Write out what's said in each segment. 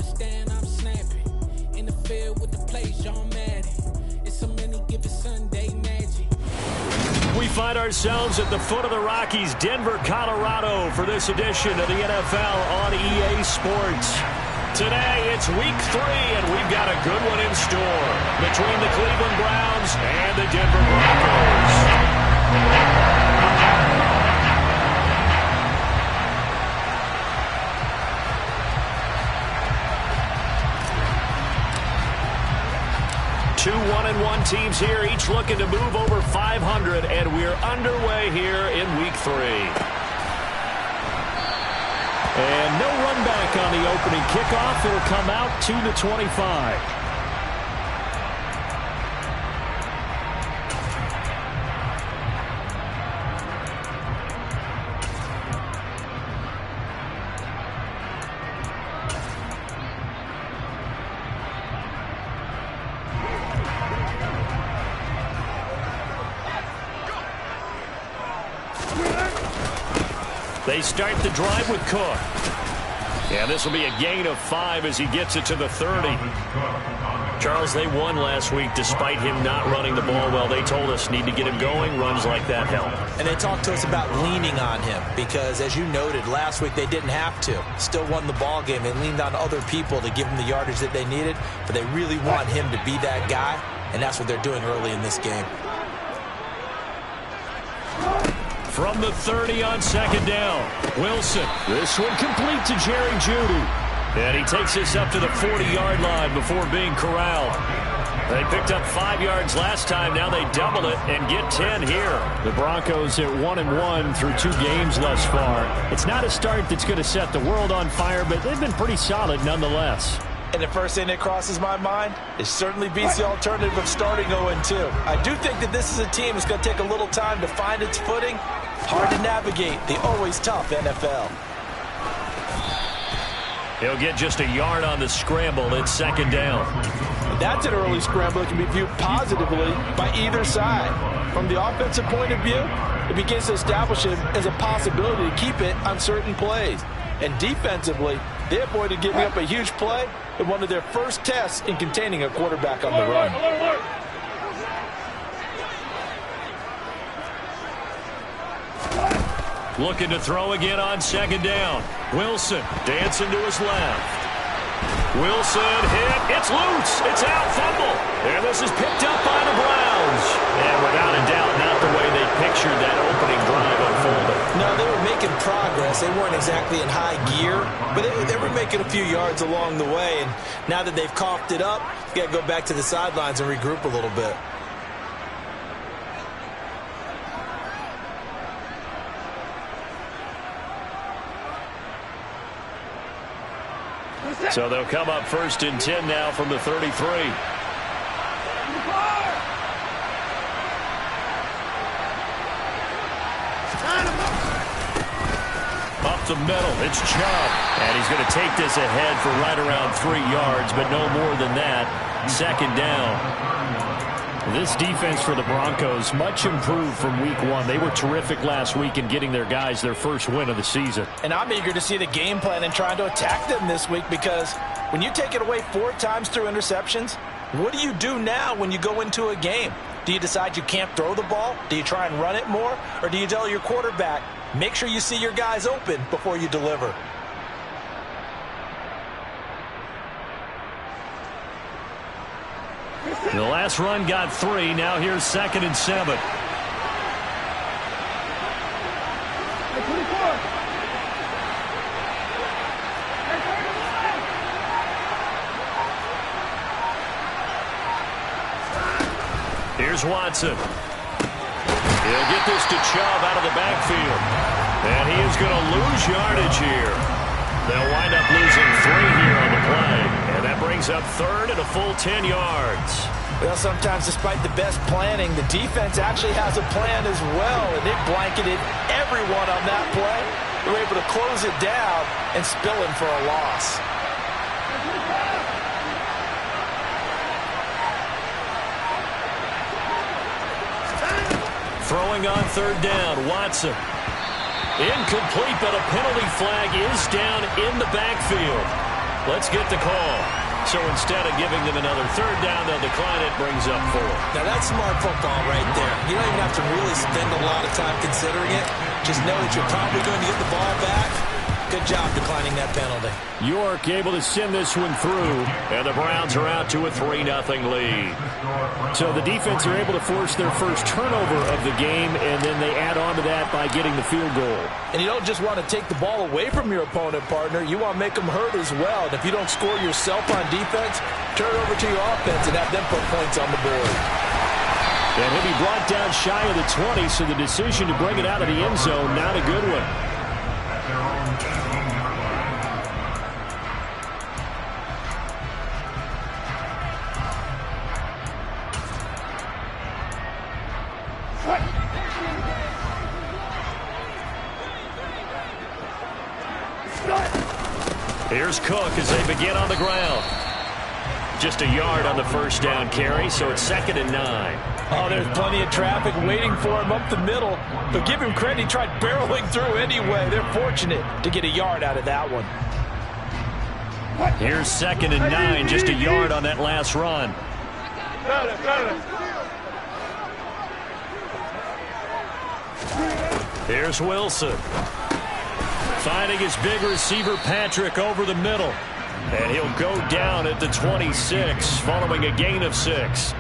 stand, I'm snapping. In the field with the plays, John Madden. It's so many given Sunday magic. We find ourselves at the foot of the Rockies, Denver, Colorado, for this edition of the NFL on EA Sports. Today, it's Week 3, and we've got a good one in store between the Cleveland Browns and the Denver Broncos. 2 1-1 teams here, each looking to move over 500, and we're underway here in Week 3. And no run back on the opening kickoff. It'll come out to the 25. They start the drive with Cook. And this will be a gain of 5 as he gets it to the 30. Charles, they won last week despite him not running the ball well. They told us need to get him going. Runs like that help. And they talked to us about leaning on him because, as you noted, last week they didn't have to. Still won the ball game. They leaned on other people to give him the yardage that they needed, but they really want him to be that guy, and that's what they're doing early in this game. From the 30 on second down, Wilson. This one complete to Jerry Jeudy. And he takes this up to the 40-yard line before being corralled. They picked up 5 yards last time. Now they double it and get 10 here. The Broncos at 1-1 through 2 games thus far. It's not a start that's going to set the world on fire, but they've been pretty solid nonetheless. And the first thing that crosses my mind, it certainly beats the alternative of starting 0-2. I do think that this is a team that's going to take a little time to find its footing. Hard to navigate the always tough NFL. He'll get just a yard on the scramble. It's second down. That's an early scramble that can be viewed positively by either side. From the offensive point of view, it begins to establish it as a possibility to keep it on certain plays. And defensively, they avoided giving up a huge play in one of their first tests in containing a quarterback on the run. Looking to throw again on second down. Wilson dancing to his left. Wilson hit. It's loose. It's out. Fumble. And this is picked up by the Browns. And without a doubt, not the way they pictured that opening drive unfolding. No, they were making progress. They weren't exactly in high gear, but they were making a few yards along the way. And now that they've coughed it up, you got to go back to the sidelines and regroup a little bit. So they'll come up first and 10 now from the 33. Up the middle, it's Chubb. And he's going to take this ahead for right around 3 yards, but no more than that. Second down. This defense for the Broncos, much improved from week 1. They were terrific last week in getting their guys their first win of the season. And I'm eager to see the game plan and trying to attack them this week, because when you take it away 4 times through interceptions, what do you do now when you go into a game? Do you decide you can't throw the ball? Do you try and run it more? Or do you tell your quarterback, make sure you see your guys open before you deliver? The last run got 3. Now here's second and 7. Here's Watson. He'll get this to Chubb out of the backfield. And he is going to lose yardage here. They'll wind up losing 3 here on the play. And that brings up third and a full 10 yards. Well, sometimes despite the best planning, the defense actually has a plan as well, and it blanketed everyone on that play. They were able to close it down and spill him for a loss. Throwing on third down, Watson. Incomplete, but a penalty flag is down in the backfield. Let's get the call. So instead of giving them another third down, they'll decline it, brings up 4. Now that's smart football right there. You don't even have to really spend a lot of time considering it. Just know that you're probably going to get the ball back. Good job declining that penalty. York able to send this one through, and the Browns are out to a 3-0 lead. So the defense are able to force their first turnover of the game, and then they add on to that by getting the field goal. And you don't just want to take the ball away from your opponent, partner. You want to make them hurt as well. And if you don't score yourself on defense, turn it over to your offense and have them put points on the board. And he'll be brought down shy of the 20, so the decision to bring it out of the end zone, not a good one. Here's Cook as they begin on the ground. Just a yard on the first down carry, so it's 2nd and 9. Oh, there's plenty of traffic waiting for him up the middle. But give him credit, he tried barreling through anyway. They're fortunate to get a yard out of that one. Here's 2nd and 9, just a yard on that last run. Here's Wilson. Finding his big receiver, Patrick, over the middle. And he'll go down at the 26, following a gain of 6.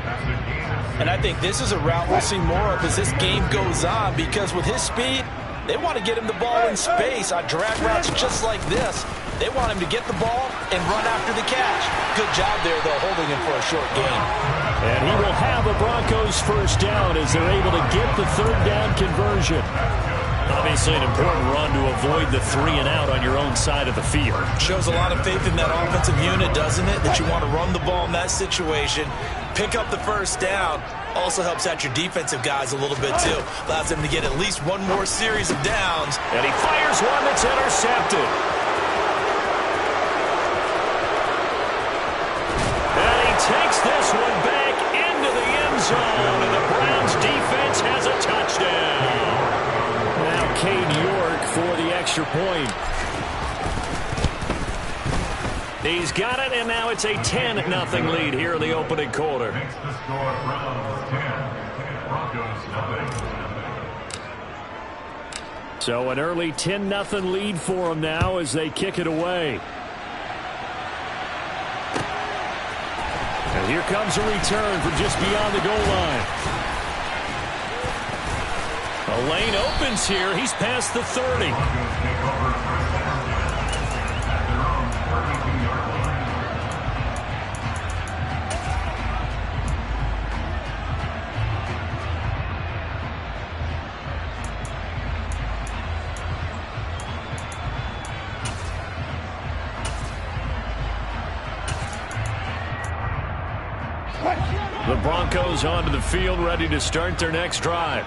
And I think this is a route we'll see more of as this game goes on, because with his speed, they want to get him the ball in space on drag routes just like this. They want him to get the ball and run after the catch. Good job there, though, holding him for a short gain. And he will have a Broncos first down as they're able to get the third down conversion. Obviously an important run to avoid the 3-and-out on your own side of the field. Shows a lot of faith in that offensive unit, doesn't it? That you want to run the ball in that situation. Pick up the first down. Also helps out your defensive guys a little bit, too. Allows them to get at least one more series of downs. And he fires one that's intercepted. And he takes this one back into the end zone, and the Browns defense has a touchdown. Now Cade York for the extra point. He's got it, and now it's a 10-0 lead here in the opening quarter. So an early 10-0 lead for them now as they kick it away. And here comes a return from just beyond the goal line. A lane opens here. He's past the 30. The Broncos onto the field, ready to start their next drive.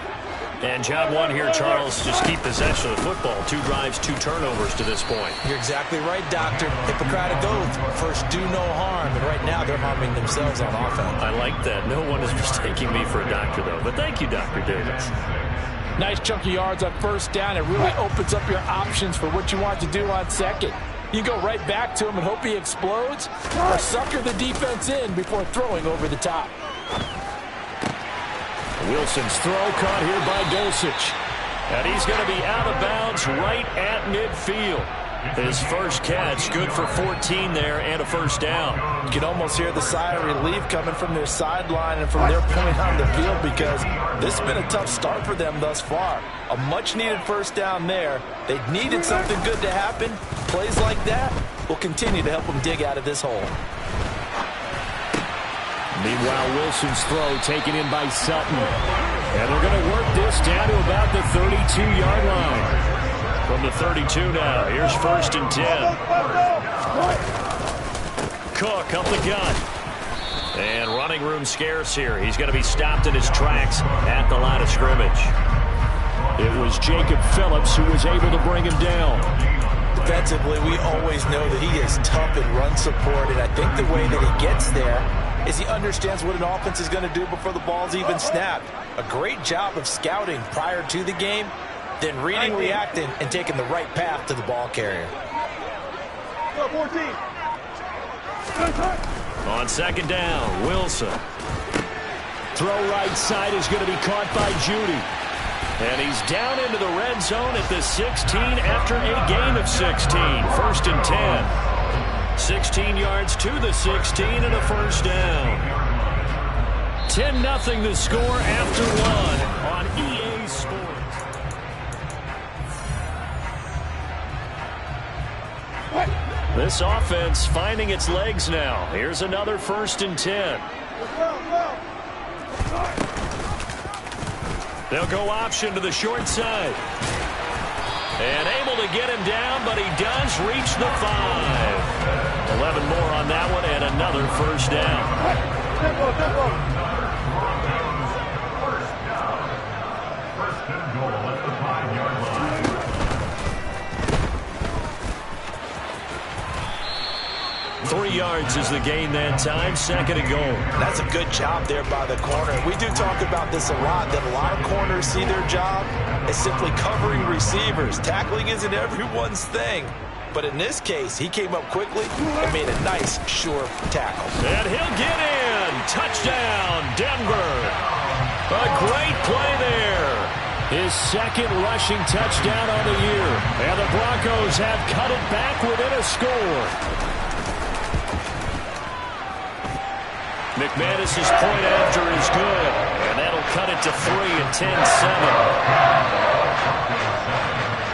And job one here, Charles, just keep possession of the football. 2 drives, 2 turnovers to this point. You're exactly right, Doctor. Hippocratic oath. First, do no harm. And right now, they're harming themselves on offense. I like that. No one is mistaking me for a doctor, though. But thank you, Dr. Davis. Nice chunk of yards on first down. It really opens up your options for what you want to do on second. You go right back to him and hope he explodes, or sucker the defense in before throwing over the top. Wilson's throw caught here by Dulcich. And he's going to be out of bounds right at midfield. His first catch, good for 14 there and a first down. You can almost hear the sigh of relief coming from their sideline and from their point on the field, because this has been a tough start for them thus far. A much-needed first down there. They needed something good to happen. Plays like that will continue to help them dig out of this hole. Meanwhile, Wilson's throw taken in by Sutton. And they're going to work this down to about the 32-yard line. From the 32 now, here's 1st and 10. Cook up the gut. And running room scarce here. He's going to be stopped in his tracks at the line of scrimmage. It was Jacob Phillips who was able to bring him down. Defensively, we always know that he is tough in run support, and I think the way that he gets there is he understands what an offense is going to do before the ball's even snapped. A great job of scouting prior to the game, then reading, reacting, and taking the right path to the ball carrier. On second down, Wilson. Throw right side is going to be caught by Jeudy. And he's down into the red zone at the 16 after a gain of 16. First and 10. 16 yards to the 16 and a first down. 10-0 the score after one on EA Sports. This offense finding its legs now. Here's another first and 10. They'll go option to the short side. And able to get him down, but he does reach the 5. 11 more on that one and another first down. 3 yards is the gain that time, second and goal. That's a good job there by the corner. We do talk about this a lot, that a lot of corners see their job as simply covering receivers. Tackling isn't everyone's thing. But in this case, he came up quickly and made a nice, sure tackle. And he'll get in. Touchdown, Denver. A great play there. His second rushing touchdown on the year. And the Broncos have cut it back within a score. McManus's point after is good, and that'll cut it to 3 and 10-7.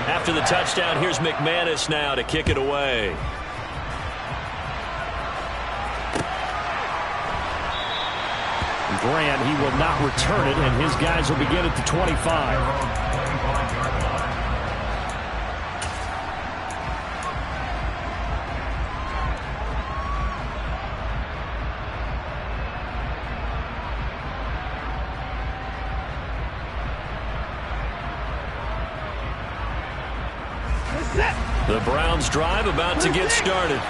After the touchdown, here's McManus now to kick it away. Grant, he will not return it, and his guys will begin at the 25. The Browns drive about to get started.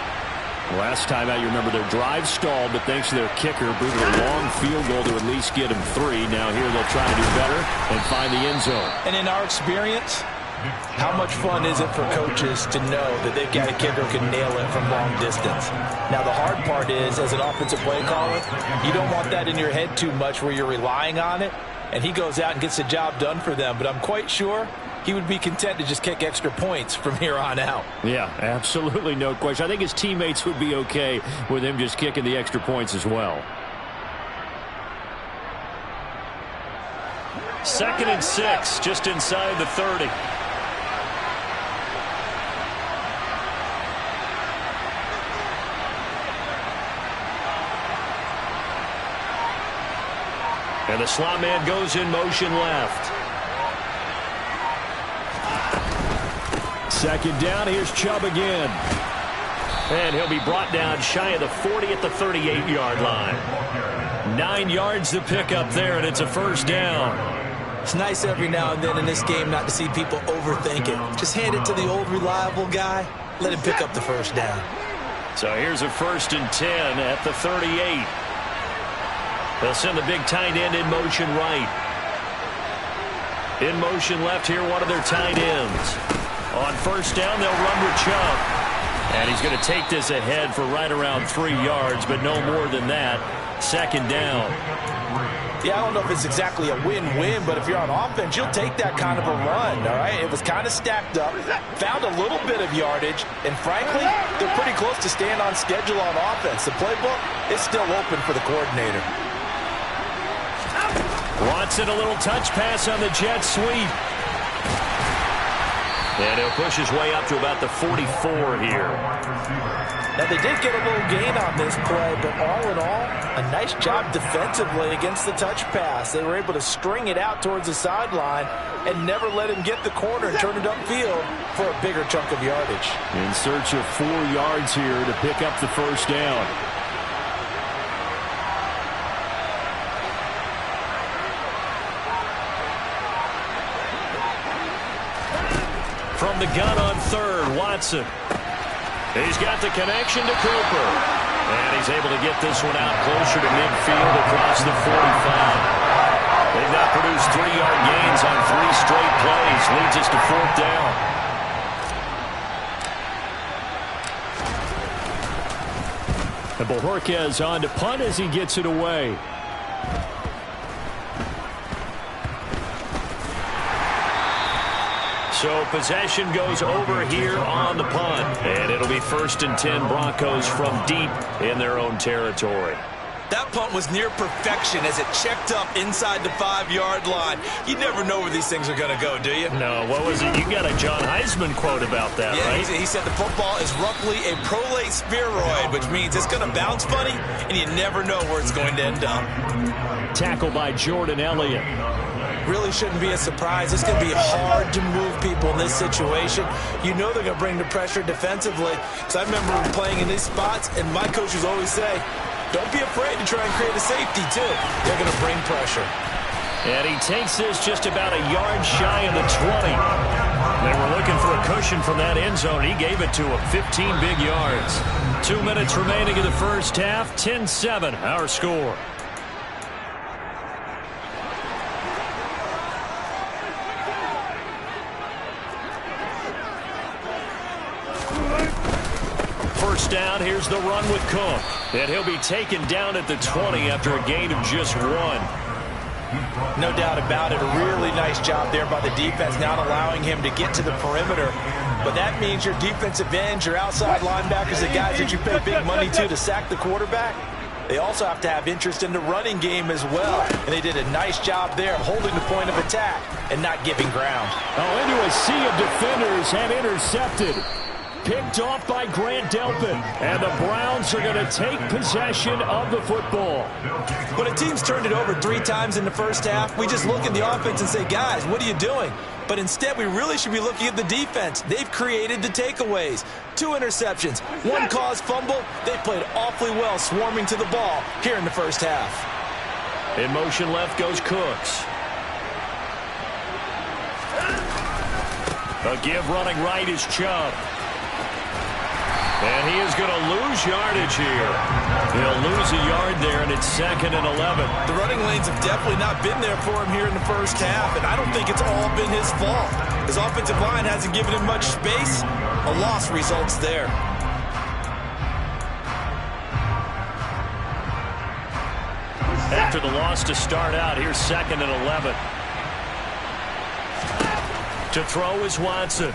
Last time out, you remember their drive stalled, but thanks to their kicker, booted a long field goal to at least get him 3. Now here they'll try to do better and find the end zone. And in our experience, how much fun is it for coaches to know that they've got a kicker who can nail it from long distance? Now the hard part is, as an offensive play caller, you don't want that in your head too much where you're relying on it, and he goes out and gets the job done for them. But I'm quite sure he would be content to just kick extra points from here on out. Yeah, absolutely no question. I think his teammates would be okay with him just kicking the extra points as well. 2nd and 6, just inside the 30. And the slot man goes in motion left. 2nd down, here's Chubb again. And he'll be brought down shy of the 40 at the 38-yard line. 9 yards to pick up there, and it's a first down. It's nice every now and then in this game not to see people overthink it. Just hand it to the old reliable guy. Let him pick up the first down. So here's a 1st and 10 at the 38. They'll send the big tight end in motion right. In motion left here, one of their tight ends. On first down, they'll run with Chubb. And he's going to take this ahead for right around 3 yards, but no more than that. 2nd down. Yeah, I don't know if it's exactly a win-win, but if you're on offense, you'll take that kind of a run, all right? It was kind of stacked up, found a little bit of yardage, and frankly, they're pretty close to staying on schedule on offense. The playbook is still open for the coordinator. Watson, a little touch pass on the jet sweep. And he'll push his way up to about the 44 here. Now, they did get a little gain on this play, but all in all, a nice job defensively against the touch pass. They were able to string it out towards the sideline and never let him get the corner and turn it upfield for a bigger chunk of yardage. In search of 4 yards here to pick up the first down. From the gun on 3rd, Watson. He's got the connection to Cooper. And he's able to get this one out closer to midfield across the 45. They've now produced 3-yard gains on 3 straight plays. Leads us to 4th down. And Bojorquez on to punt as he gets it away. So possession goes over here on the punt. And it'll be 1st and 10 Broncos from deep in their own territory. That punt was near perfection as it checked up inside the 5-yard line. You never know where these things are going to go, do you? No, what was it? You got a John Heisman quote about that, yeah, right? He said the football is roughly a prolate spheroid, which means it's going to bounce funny, and you never know where it's going to end up. Tackle by Jordan Elliott. Really shouldn't be a surprise. It's going to be hard to move people in this situation. You know they're going to bring the pressure defensively. So I remember playing in these spots, and my coaches always say, don't be afraid to try and create a safety, too. They're going to bring pressure. And he takes this just about a yard shy of the 20. They were looking for a cushion from that end zone. He gave it to him, 15 big yards. 2 minutes remaining in the first half, 10-7, our score. First down, here's the run with Cook. And he'll be taken down at the 20 after a gain of just 1. No doubt about it. A really nice job there by the defense, not allowing him to get to the perimeter. But that means your defensive ends, your outside linebackers, the guys that you pay big money to sack the quarterback, they also have to have interest in the running game as well. And they did a nice job there of holding the point of attack and not giving ground. Oh, into a sea of defenders and intercepted. Picked off by Grant Delpit. And the Browns are going to take possession of the football. When a team's turned it over 3 times in the first half, we just look at the offense and say, guys, what are you doing? But instead, we really should be looking at the defense. They've created the takeaways. 2 interceptions, 1 caused fumble. They played awfully well swarming to the ball here in the first half. In motion left goes Cooks. A give running right is Chubb. And he is going to lose yardage here. He'll lose a yard there, and it's 2nd and 11. The running lanes have definitely not been there for him here in the first half, and I don't think it's all been his fault. His offensive line hasn't given him much space. A loss results there. After the loss to start out, here's 2nd and 11. To throw is Watson.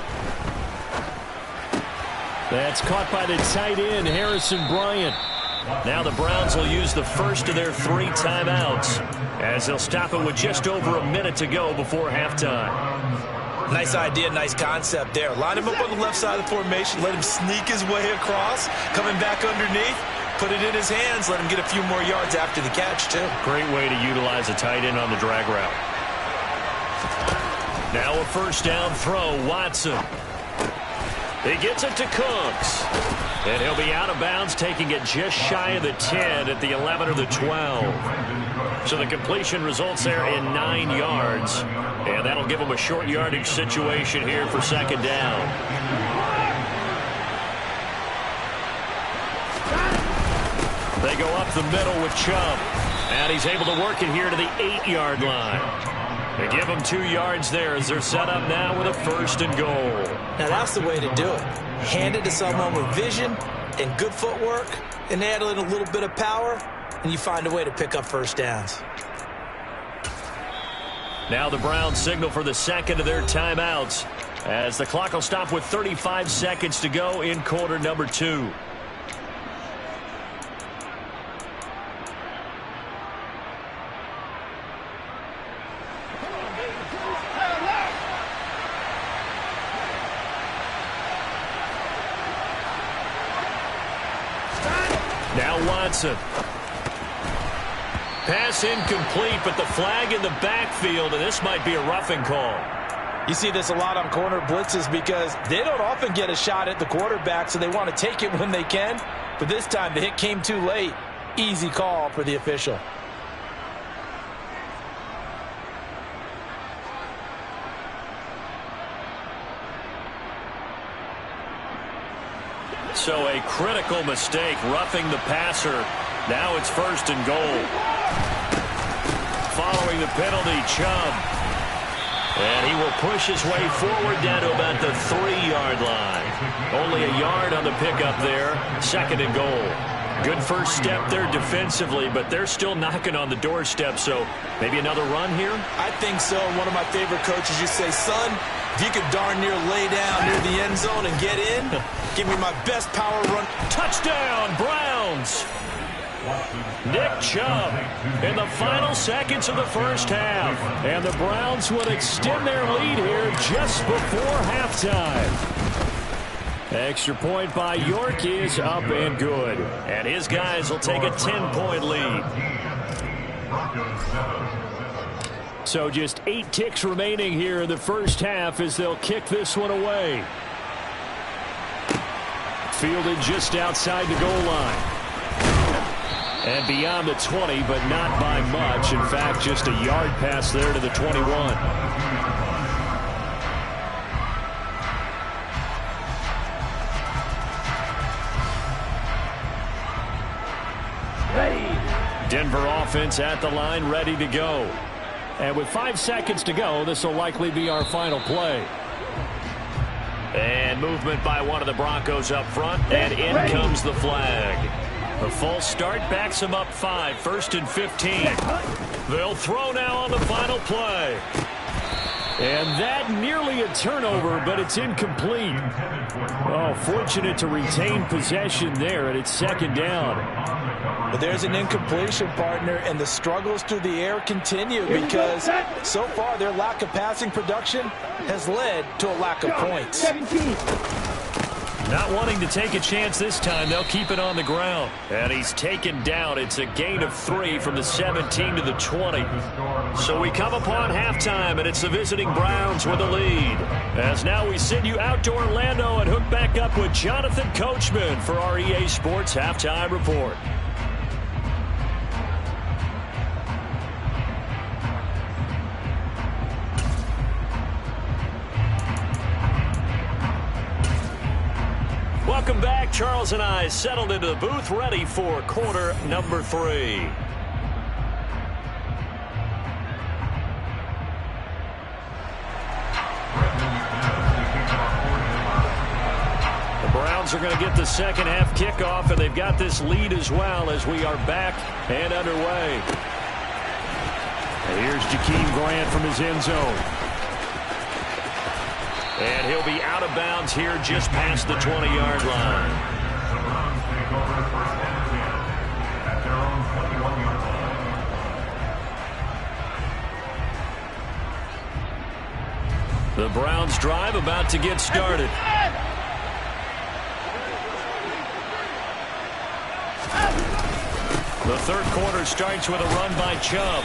That's caught by the tight end, Harrison Bryant. Now the Browns will use the first of their 3 timeouts as they'll stop it with just over a minute to go before halftime. Nice idea, nice concept there. Line him up on the left side of the formation, let him sneak his way across, coming back underneath, put it in his hands, let him get a few more yards after the catch, too. Great way to utilize a tight end on the drag route. Now a first down throw, Watson. He gets it to Cooks. And he'll be out of bounds, taking it just shy of the 10 at the 11 or the 12. So the completion results there in 9 yards. And that'll give him a short yardage situation here for 2nd down. They go up the middle with Chubb. And he's able to work it here to the 8-yard line. They give him 2 yards there as they're set up now with a 1st and goal. Now that's the way to do it. Hand it to someone with vision and good footwork, and add in a little bit of power, and you find a way to pick up first downs. Now the Browns signal for the 2nd of their timeouts as the clock will stop with 35 seconds to go in quarter number 2. Now Watson. Pass incomplete, but the flag in the backfield, and this might be a roughing call. You see this a lot on corner blitzes because they don't often get a shot at the quarterback, so they want to take it when they can. But this time, the hit came too late. Easy call for the official. So a critical mistake, roughing the passer. Now it's 1st and goal. Following the penalty, Chubb. And he will push his way forward down to about the 3-yard line. Only a yard on the pickup there. 2nd and goal. Good first step there defensively, but they're still knocking on the doorstep, so maybe another run here? I think so. One of my favorite coaches used to say, son, if you could darn near lay down near the end zone and get in, give me my best power run. Touchdown, Browns! Nick Chubb in the final seconds of the first half. And the Browns would extend their lead here just before halftime. Extra point by York is up and good. And his guys will take a 10-point lead. So just 8 ticks remaining here in the first half as they'll kick this one away. Fielded just outside the goal line. And beyond the 20, but not by much. In fact, just a yard pass there to the 21. Denver offense at the line, ready to go. And with 5 seconds to go, this will likely be our final play. And movement by one of the Broncos up front, and in comes the flag. The false start backs them up 5, 1st and 15. They'll throw now on the final play. And that nearly a turnover, but it's incomplete. Oh, fortunate to retain possession there, and it's second down. But there's an incompletion, partner, and the struggles through the air continue because so far their lack of passing production has led to a lack of points. Not wanting to take a chance this time, they'll keep it on the ground. And he's taken down. It's a gain of 3 from the 17 to the 20. So we come upon halftime, and it's the visiting Browns with the lead. As now we send you out to Orlando and hook back up with Jonathan Coachman for our EA Sports Halftime Report. Welcome back. Charles and I settled into the booth, ready for quarter number 3. The Browns are going to get the second half kickoff, and they've got this lead as well as we are back and underway. And here's Jakeem Grant from his end zone. And he'll be out of bounds here just past the 20-yard line. The Browns drive about to get started. The third quarter starts with a run by Chubb.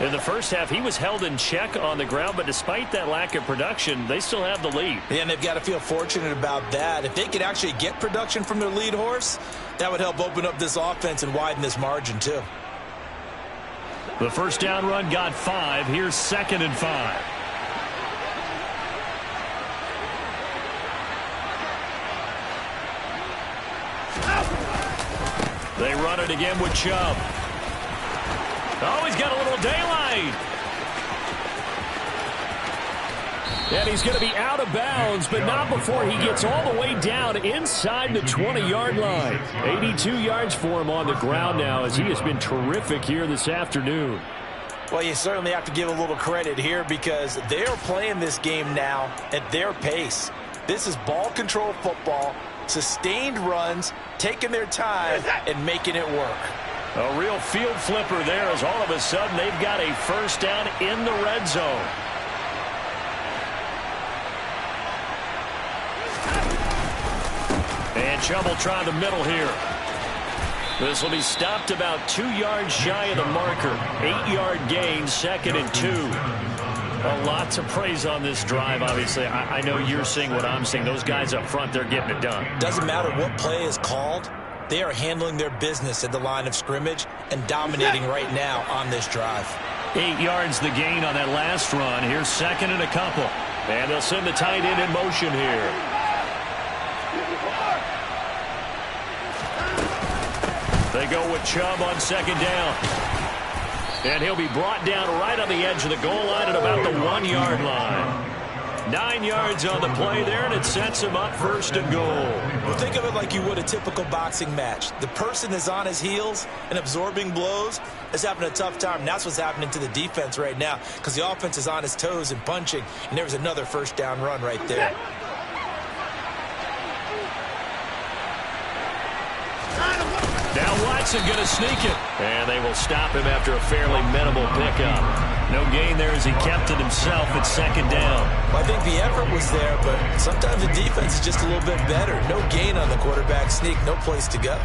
In the first half, he was held in check on the ground, but despite that lack of production, they still have the lead. And they've got to feel fortunate about that. If they could actually get production from their lead horse, that would help open up this offense and widen this margin, too. The first down run got 5. Here's 2nd and 5. They run it again with Chubb. Oh, he's got a little daylight. And he's going to be out of bounds, but not before he gets all the way down inside the 20-yard line. 82 yards for him on the ground now as he has been terrific here this afternoon. Well, you certainly have to give a little credit here because they are playing this game now at their pace. This is ball control football, sustained runs, taking their time, and making it work. A real field flipper there as all of a sudden they've got a first down in the red zone. And Chubb will try the middle here. This will be stopped about 2 yards shy of the marker. 8-yard gain, 2nd and 2. A lot to praise on this drive, obviously. I know you're seeing what I'm seeing. Those guys up front, they're getting it done. Doesn't matter what play is called. They are handling their business at the line of scrimmage and dominating right now on this drive. 8 yards the gain on that last run. Here's 2nd and a couple. And they'll send the tight end in motion here. They go with Chubb on 2nd down. And he'll be brought down right on the edge of the goal line at about the 1-yard line. 9 yards on the play there, and it sets him up 1st and goal. Well, think of it like you would a typical boxing match. The person is on his heels and absorbing blows is having a tough time. And that's what's happening to the defense right now because the offense is on his toes and punching, and there's another 1st down run right there. Now Watson going to sneak it. And they will stop him after a fairly minimal pickup. No gain there as he kept it himself at 2nd down. Well, I think the effort was there, but sometimes the defense is just a little bit better. No gain on the quarterback sneak, no place to go.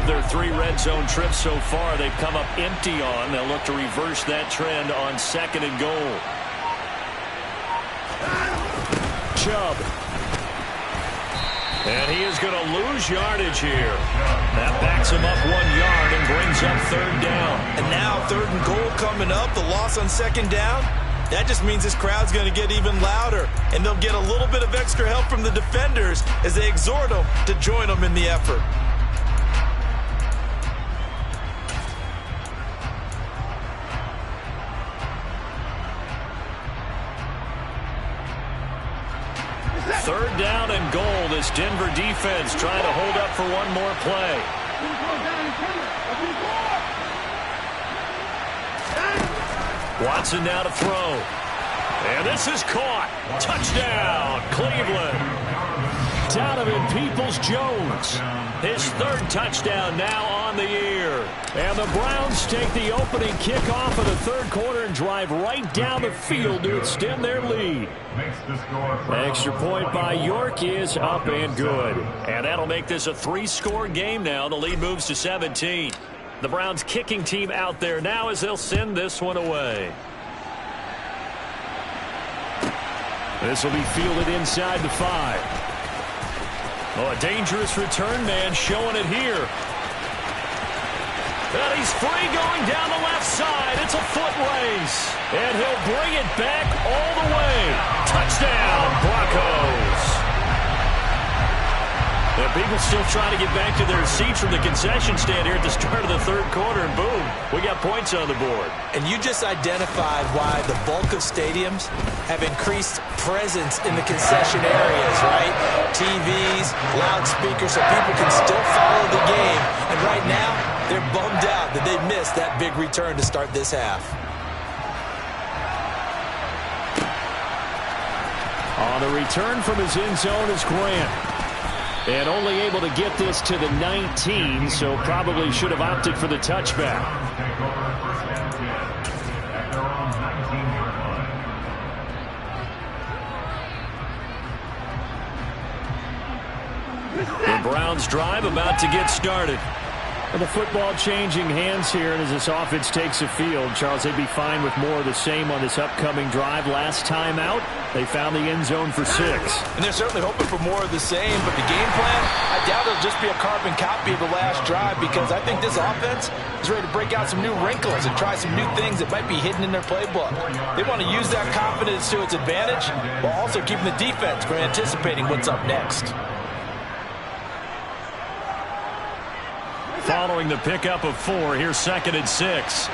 Their 3 red zone trips so far, they've come up empty on. They'll look to reverse that trend on 2nd and goal. Chubb. And he is going to lose yardage here. That backs him up 1 yard and brings up 3rd down. And now 3rd and goal coming up. The loss on 2nd down. That just means this crowd's going to get even louder. And they'll get a little bit of extra help from the defenders as they exhort them to join them in the effort. Third down and goal. This Denver defense trying to hold up for one more play. Watson now to throw. And this is caught. Touchdown, Cleveland. Donovan Peoples-Jones. His 3rd touchdown now on the year. And the Browns take the opening kickoff of the 3rd quarter and drive right down the field to extend their lead. Extra point by York is up and good. And that'll make this a 3-score game now. The lead moves to 17. The Browns kicking team out there now as they'll send this one away. This will be fielded inside the 5. Oh, a dangerous return man showing it here. And he's free going down the left side. It's a foot race. And he'll bring it back all the way. Touchdown, Broncos. And people still trying to get back to their seats from the concession stand here at the start of the 3rd quarter. And boom, we got points on the board. And you just identified why the bulk of stadiums have increased presence in the concession areas, right? TVs, loudspeakers, so people can still follow the game. And right now, they're bummed out that they missed that big return to start this half. On the return from his end zone is Grant. And only able to get this to the 19, so probably should have opted for the touchback. The Browns drive about to get started. And the football changing hands here, and as this offense takes the field, Charles, they'd be fine with more of the same on this upcoming drive. Last time out, they found the end zone for 6. And they're certainly hoping for more of the same, but the game plan, I doubt it'll just be a carbon copy of the last drive because I think this offense is ready to break out some new wrinkles and try some new things that might be hidden in their playbook. They want to use that confidence to its advantage while also keeping the defense from anticipating what's up next. Following the pickup of 4, here's 2nd and 6.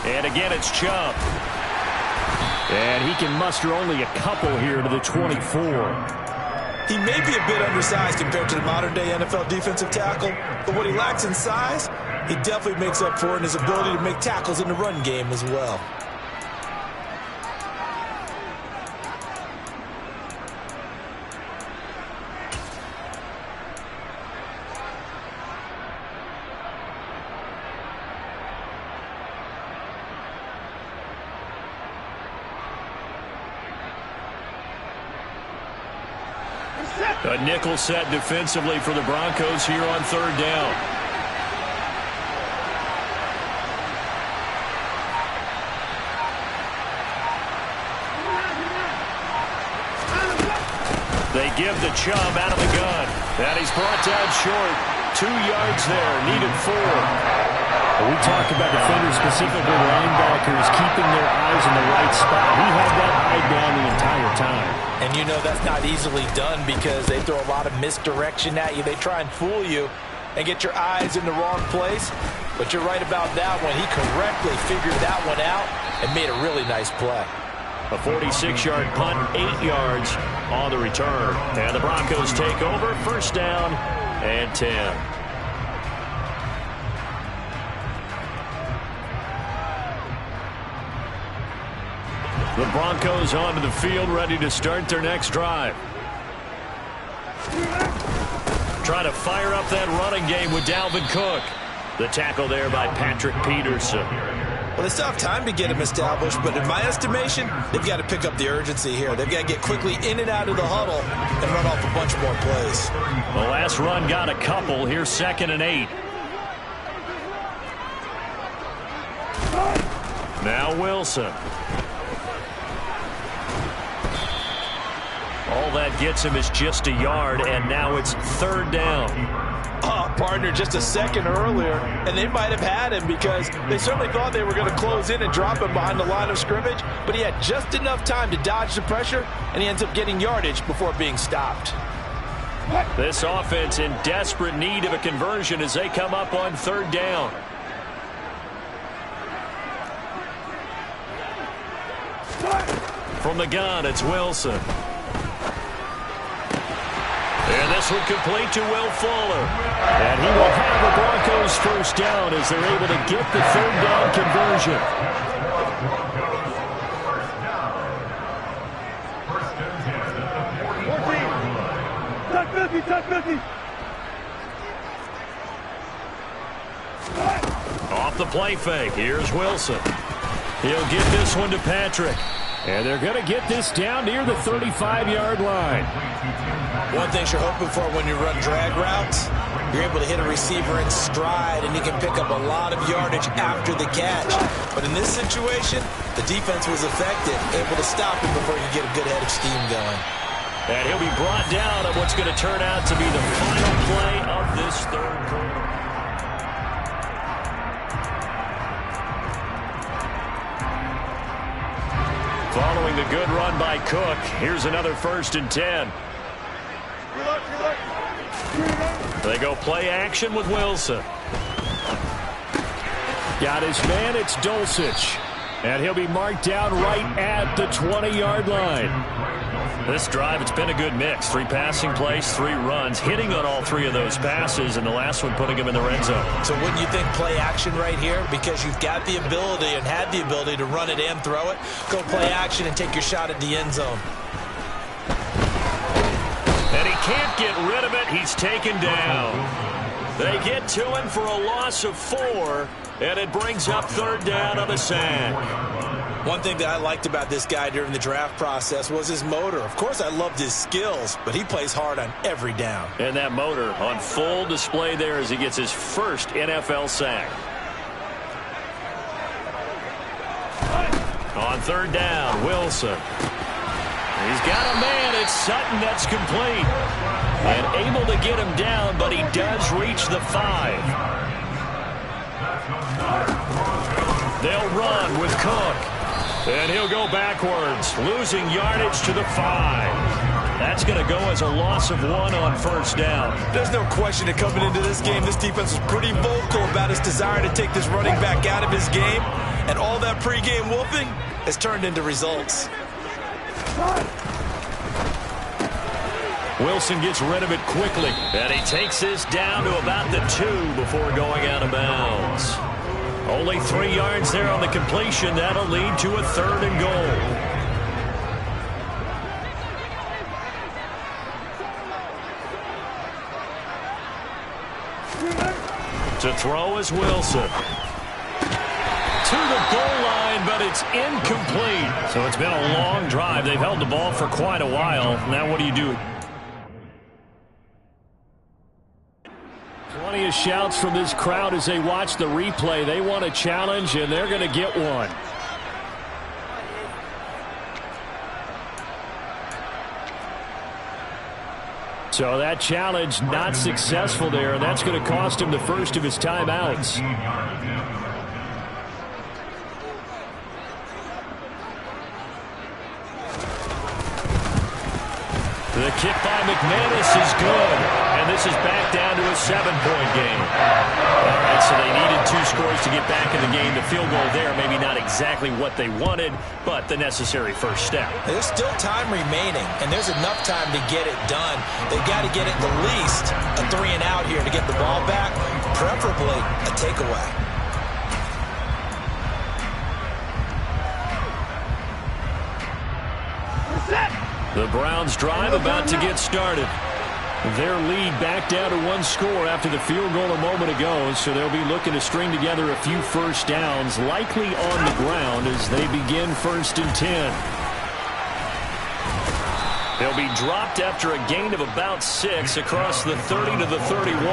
And again, it's Chubb. And he can muster only a couple here to the 24. He may be a bit undersized compared to the modern-day NFL defensive tackle, but what he lacks in size, he definitely makes up for in his ability to make tackles in the run game as well. A nickel set defensively for the Broncos here on 3rd down. They give the Chubb out of the gun. And he's brought down short. 2 yards there, needed 4. We talked about defenders, specifically linebackers, keeping their eyes in the right spot. He had that eye down the entire time. And you know that's not easily done because they throw a lot of misdirection at you. They try and fool you and get your eyes in the wrong place. But you're right about that one. He correctly figured that one out and made a really nice play. A 46-yard punt, 8 yards on the return. And the Broncos take over, first down and 10. The Broncos onto the field, ready to start their next drive. Trying to fire up that running game with Dalvin Cook. The tackle there by Patrick Peterson. Well, they still have time to get him established, but in my estimation, they've got to pick up the urgency here. They've got to get quickly in and out of the huddle and run off a bunch more plays. The last run got a couple. Here's 2nd and 8. Now Wilson. All that gets him is just a yard, and now it's 3rd down. Partner, just a second earlier, and they might have had him because they certainly thought they were going to close in and drop him behind the line of scrimmage, but he had just enough time to dodge the pressure, and he ends up getting yardage before being stopped. This offense in desperate need of a conversion as they come up on 3rd down. From the gun, it's Wilson. And this one complete to Will Fuller. And he will have the Broncos first down as they're able to get the 3rd down conversion. Off the play fake, here's Wilson. He'll get this one to Patrick. And they're going to get this down near the 35-yard line. One thing you're hoping for when you run drag routes, you're able to hit a receiver in stride, and you can pick up a lot of yardage after the catch. But in this situation, the defense was effective, able to stop him before you get a good head of steam going. And he'll be brought down on what's going to turn out to be the final play of this 3rd quarter. Following the good run by Cook, here's another 1st and 10. They go play action with Wilson. Got his man, it's Dulcich. And he'll be marked down right at the 20-yard line. This drive, it's been a good mix. 3 passing plays, 3 runs, hitting on all 3 of those passes, and the last one putting him in the red zone. So wouldn't you think play action right here? Because you've got the ability and had the ability to run it and throw it. Go play action and take your shot at the end zone. And he can't get rid of it. He's taken down. They get to him for a loss of 4, and it brings up 3rd down on a sack. One thing that I liked about this guy during the draft process was his motor. Of course, I loved his skills, but he plays hard on every down. And that motor on full display there as he gets his first NFL sack. On 3rd down, Wilson. He's got a man. It's Sutton that's complete. And able to get him down, but he does reach the 5. They'll run with Cook. And he'll go backwards, losing yardage to the 5. That's going to go as a loss of 1 on 1st down. There's no question that coming into this game, this defense was pretty vocal about its desire to take this running back out of his game. And all that pregame wolfing has turned into results. Wilson gets rid of it quickly. And he takes this down to about the 2 before going out of bounds. Only 3 yards there on the completion. That'll lead to a 3rd and goal. To throw is Wilson. To the goal line, but it's incomplete. So it's been a long drive. They've held the ball for quite a while. Now what do you do? Plenty of shouts from this crowd as they watch the replay. They want a challenge, and they're going to get one. So that challenge not successful there, and that's going to cost him the first of his timeouts. The kick by McManus is good, and this is back down to a 7-point game. All right, so they needed 2 scores to get back in the game. The field goal there, maybe not exactly what they wanted, but the necessary first step. There's still time remaining, and there's enough time to get it done. They've got to get at the least a 3-and-out here to get the ball back, preferably a takeaway. The Browns drive about to get started. Their lead back down to 1 score after the field goal a moment ago, so they'll be looking to string together a few first downs, likely on the ground as they begin 1st and 10. They'll be dropped after a gain of about 6 across the 30 to the 31.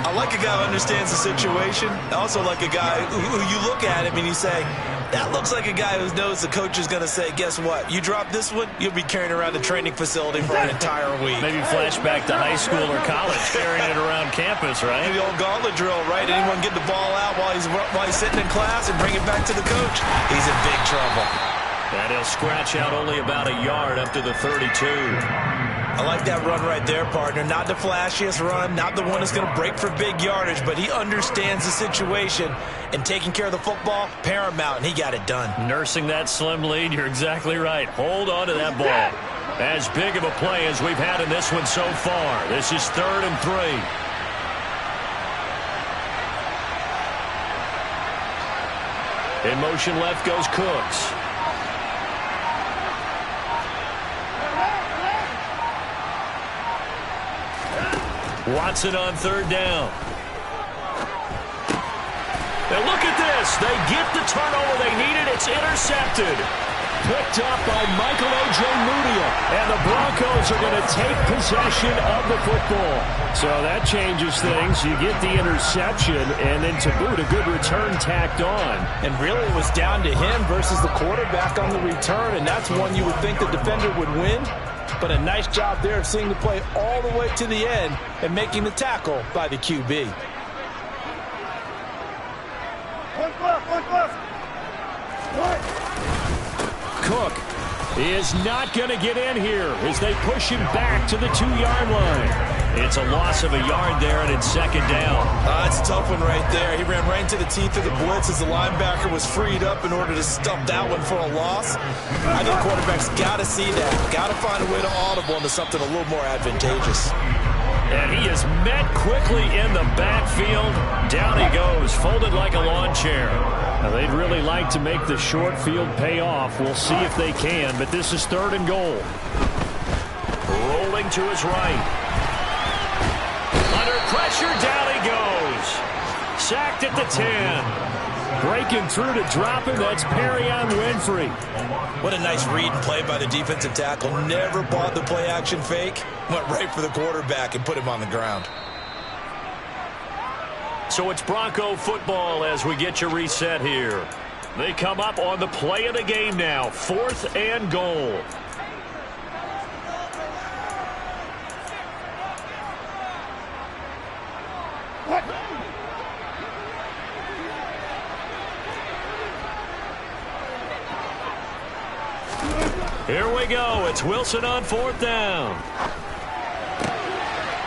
I like a guy who understands the situation. I also like a guy who you look at him and you say, that looks like a guy who knows the coach is going to say, guess what? You drop this one, you'll be carrying around the training facility for an entire week. Maybe flashback to high school or college, carrying it around campus, right? The old gauntlet drill, right? Anyone get the ball out while he's sitting in class and bring it back to the coach? He's in big trouble. And he'll scratch out only about a yard up to the 32. I like that run right there, partner. Not the flashiest run, not the one that's going to break for big yardage, but he understands the situation, and taking care of the football, paramount, and he got it done. Nursing that slim lead, you're exactly right. Hold on to that ball. As big of a play as we've had in this one so far. This is 3rd and 3. In motion left goes Cooks. Watson on 3rd down. Now look at this. They get the turnover they needed. It's intercepted. Picked up by Michael Ojemudia. And the Broncos are going to take possession of the football. So that changes things. You get the interception, and then to boot, a good return tacked on. And really it was down to him versus the quarterback on the return, and that's one you would think the defender would win. But a nice job there of seeing the play all the way to the end and making the tackle by the QB. Cook is not going to get in here as they push him back to the 2-yard line. It's a loss of a yard there, and it's 2nd down. That's a tough one right there. He ran right into the teeth of the blitz as the linebacker was freed up in order to stuff that one for a loss. I think quarterbacks got to see that. Got to find a way to audible into something a little more advantageous. And he is met quickly in the backfield. Down he goes, folded like a lawn chair. Now, they'd really like to make the short field pay off. We'll see if they can, but this is 3rd and goal. Rolling to his right. Under pressure, down he goes. Sacked at the 10. Breaking through to drop him, that's Perrion Winfrey. What a nice read and play by the defensive tackle. Never bought the play-action fake. Went right for the quarterback and put him on the ground. So it's Bronco football as we get you reset here. They come up on the play of the game now. 4th and goal. Here we go. It's Wilson on 4th down.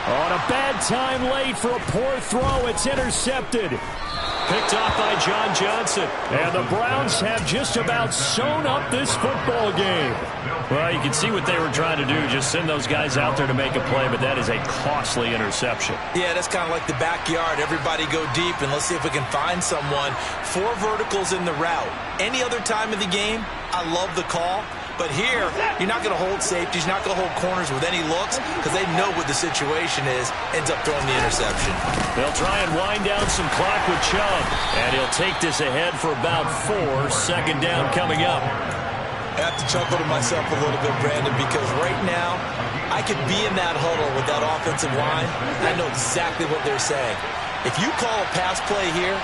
On a bad time late for a poor throw. It's intercepted. Picked off by John Johnson. And the Browns have just about sewn up this football game. Well, you can see what they were trying to do. Just send those guys out there to make a play, but that is a costly interception. Yeah, that's kind of like the backyard. Everybody go deep, and let's see if we can find someone. 4 verticals in the route. Any other time of the game, I love the call. But here, you're not going to hold safeties, you're not going to hold corners with any looks because they know what the situation is, ends up throwing the interception. They'll try and wind down some clock with Chubb, and he'll take this ahead for about 4. 2nd down coming up. I have to chuckle to myself a little bit, Brandon, because right now, I could be in that huddle with that offensive line, and I know exactly what they're saying. If you call a pass play here,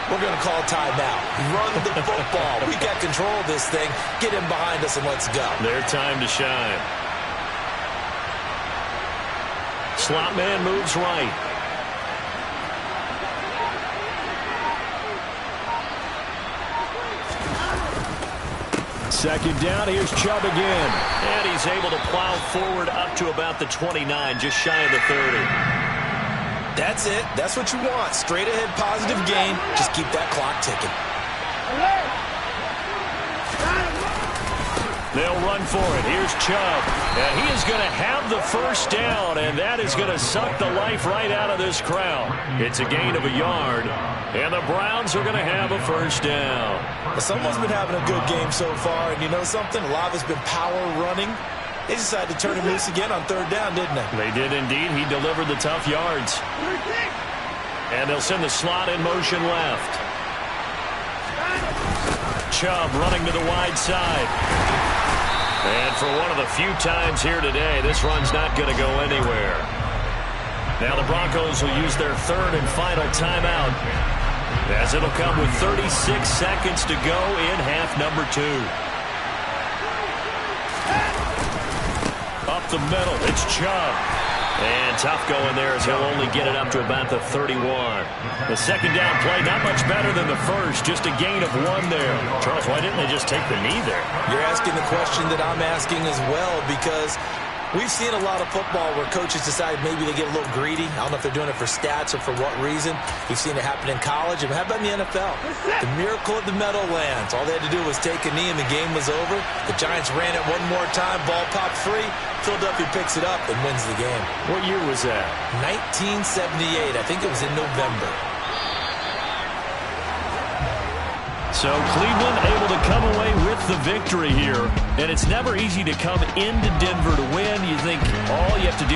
we're going to call timeout. Run the football. We got control of this thing. Get in behind us and let's go. Their time to shine. slot man moves right. Second down, here's Chubb again. And he's able to plow forward up to about the 29, just shy of the 30. That's it. That's what you want. Straight ahead positive gain. Just keep that clock ticking. They'll run for it. Here's Chubb. And he is going to have the first down, and that is going to suck the life right out of this crowd. It's a gain of a yard, and the Browns are going to have a first down. Well, someone's been having a good game so far, and you know something? A lot of it's been power running. They decided to turn him loose again on third down, didn't they? They did indeed. He delivered the tough yards. And they'll send the slot in motion left. Chubb running to the wide side. And for one of the few times here today, this run's not going to go anywhere. Now the Broncos will use their third and final timeout, as it'll come with 36 seconds to go in half number 2. Up the middle, it's Chubb. And tough going there as he'll only get it up to about the 31. The second down play, not much better than the first, just a gain of 1 there. Charles, why didn't they just take the knee there? You're asking the question that I'm asking as well, because we've seen a lot of football where coaches decide maybe they get a little greedy. I don't know if they're doing it for stats or for what reason. We've seen it happen in college. And how about in the NFL? The miracle of the Meadowlands. All they had to do was take a knee and the game was over. The Giants ran it one more time. Ball popped free. Philadelphia picks it up and wins the game. What year was that? 1978. I think it was in November. So Cleveland able to come away with the victory here. And it's never easy to come into Denver to win. You think all you have to do